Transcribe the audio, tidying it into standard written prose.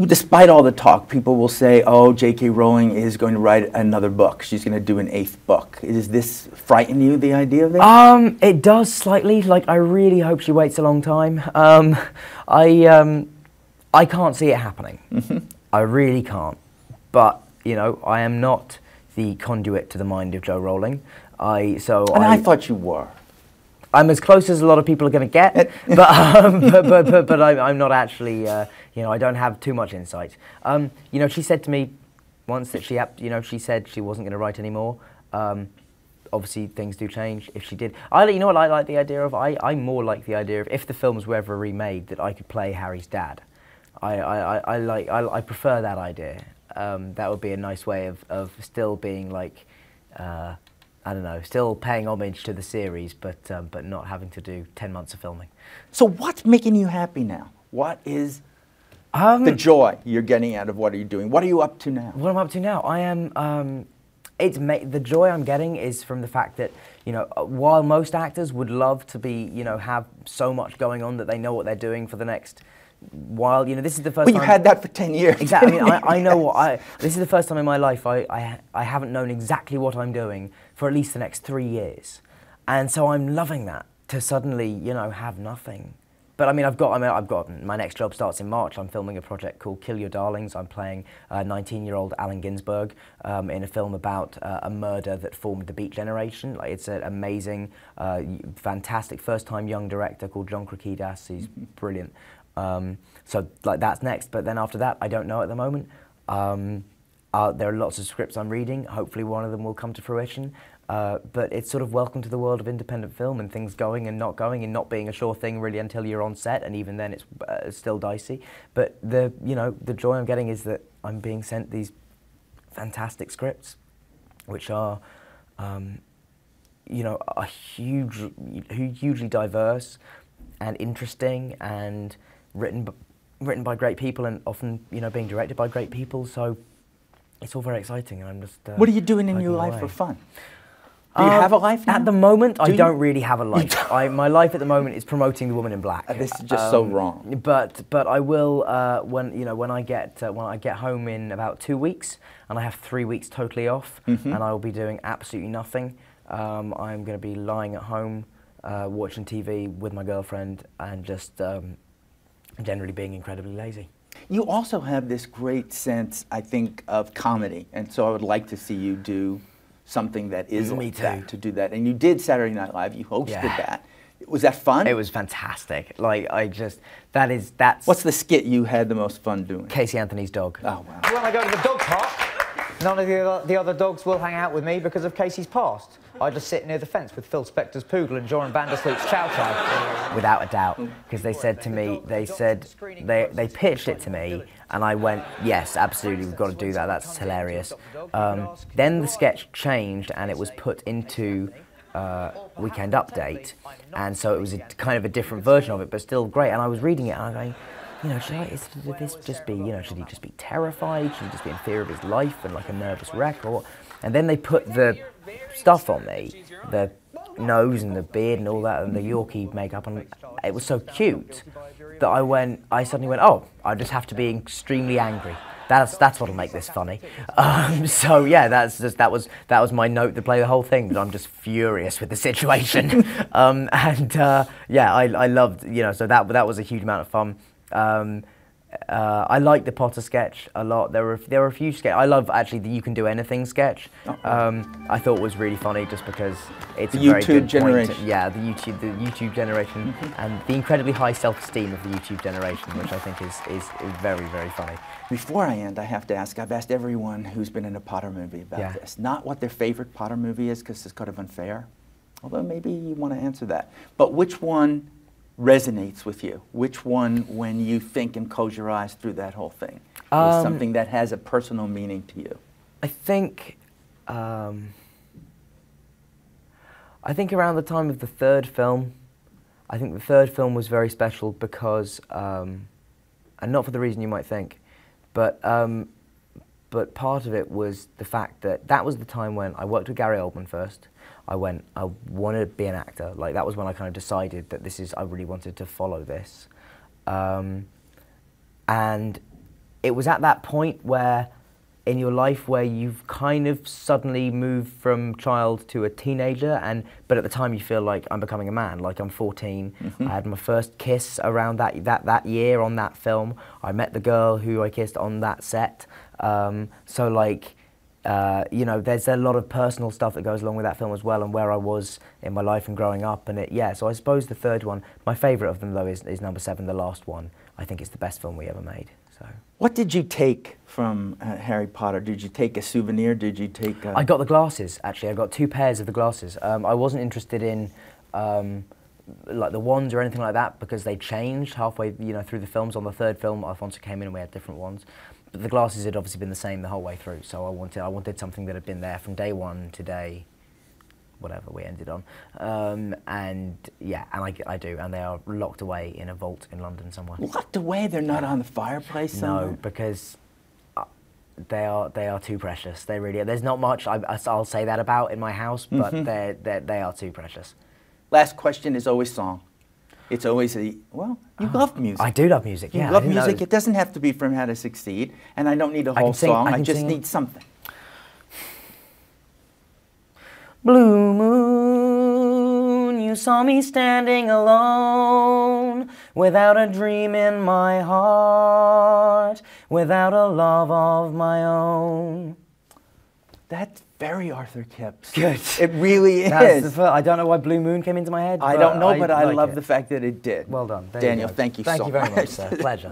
despite all the talk, people will say, oh, J.K. Rowling is going to write another book. She's going to do an 8th book. Does this frighten you, the idea of it? It does slightly. Like, I really hope she waits a long time. I can't see it happening. I really can't. But, you know, I am not the conduit to the mind of Jo Rowling. I thought you were. I'm as close as a lot of people are going to get, but I'm not actually, you know, I don't have too much insight. You know, she said to me once that she said she wasn't going to write anymore. Obviously, things do change. If she did, you know what I like the idea of? I more like the idea of, if the films were ever remade, that I could play Harry's dad. I prefer that idea. That would be a nice way of still being like, I don't know, still paying homage to the series, but not having to do 10 months of filming. So what's making you happy now? What is the joy you're getting out of what are you doing? What are you up to now? What I'm up to now? I am, the joy I'm getting is from the fact that, you know, while most actors would love to be, you know, have so much going on that they know what they're doing for the next while, you know, this is the first time... Well, you had that for 10 years. Exactly. I mean, I know this is the first time in my life I haven't known exactly what I'm doing for at least the next 3 years. And so I'm loving that, to suddenly, you know, have nothing. But I mean, I've got my next job starts in March. I'm filming a project called Kill Your Darlings. I'm playing 19-year-old Allen Ginsberg in a film about a murder that formed the Beat Generation. Like, it's an amazing, fantastic first-time young director called John Krakidas. He's brilliant. So like, that's next. But then after that, I don't know at the moment. There are lots of scripts I'm reading. Hopefully one of them will come to fruition. But it's sort of welcome to the world of independent film, and things going and not being a sure thing really until you're on set, and even then it's still dicey. But the joy I'm getting is that I'm being sent these fantastic scripts, which are are hugely diverse and interesting and written by great people, and often, you know, being directed by great people. So it's all very exciting, and I'm just... what are you doing in your life for fun? Do you have a life now? At the moment, I don't really have a life. My life at the moment is promoting The Woman in Black. This is just so wrong. But I will when I get home in about 2 weeks, and I have 3 weeks totally off, and I will be doing absolutely nothing. I'm going to be lying at home, watching TV with my girlfriend, and just generally being incredibly lazy. You also have this great sense, I think, of comedy, and so I would like to see you do something that is like that, to do that. And you did Saturday Night Live, you hosted that. Was that fun? It was fantastic. Like, that's... What's the skit you had the most fun doing? Casey Anthony's dog. Oh, wow. When I go to the dog park, none of the other dogs will hang out with me because of Casey's past. I just sit near the fence with Phil Spector's poodle and Joran Vandersloot's chow chow. Without a doubt, because they said to me, they pitched it to me, and I went, yes, absolutely, we've got to do that, that's hilarious. Then the sketch changed, and it was put into Weekend Update, and so it was kind of a different version of it, but still great. And I was reading it, and I'm going, you know, should this just be, you know, should he just be terrified? Should he just be in fear of his life and like a nervous wreck? And then they put the stuff on me, the nose and the beard and all that, and the Yorkie makeup, and it was so cute that I suddenly went, oh, I just have to be extremely angry. That's what'll make this funny. So yeah, that was my note to play the whole thing. That I'm just furious with the situation, yeah, I loved, you know, so that was a huge amount of fun. I like the Potter sketch a lot. There were a few sketches. I love actually the You Can Do Anything sketch. I thought was really funny just because it's a very good generation. Point. Yeah, the YouTube generation, and the incredibly high self-esteem of the YouTube generation, which I think is very, very funny. Before I end, I have to ask, I've asked everyone who's been in a Potter movie about this. Not what their favorite Potter movie is, because it's kind of unfair. Although maybe you want to answer that. But which one resonates with you? Which one, when you think and close your eyes through that whole thing, is something that has a personal meaning to you? I think around the time of the third film, I think the third film was very special because, and not for the reason you might think, but part of it was the fact that that was the time when I worked with Gary Oldman first. I want to be an actor. Like, that was when I kind of decided that I really wanted to follow this. And it was at that point where, in your life, where you've kind of suddenly moved from child to a teenager, but at the time you feel like I'm becoming a man, like I'm 14. I had my first kiss around that year on that film. I met the girl who I kissed on that set. So like, you know, there's a lot of personal stuff that goes along with that film as well, and where I was in my life and growing up, and so I suppose the third one, my favourite of them though is number 7, the last one. I think it's the best film we ever made. So. What did you take from Harry Potter? Did you take a souvenir? Did you take I got the glasses, actually. I got 2 pairs of the glasses. I wasn't interested in like the wands or anything like that, because they changed halfway, you know, through the films. On the third film, Alfonso came in and we had different ones. But the glasses had obviously been the same the whole way through, so I wanted something that had been there from day one to day, whatever we ended on. And yeah, and I do, and they are locked away in a vault in London somewhere. Locked away? They're not on the fireplace somewhere? No, because they are too precious. They really are. There's not much I'll say that about in my house, but they are too precious. Last question is always song. It's always well, you love music. I do love music, yeah. You love music. It doesn't have to be from How to Succeed, and I don't need a whole song. I just need something. Blue moon, you saw me standing alone, without a dream in my heart, without a love of my own. That's very Arthur Kipps. Good. It really is. I don't know why Blue Moon came into my head. I don't know, but I love the fact that it did. Well done. Daniel, thank you so much. Thank you very much, sir. Pleasure.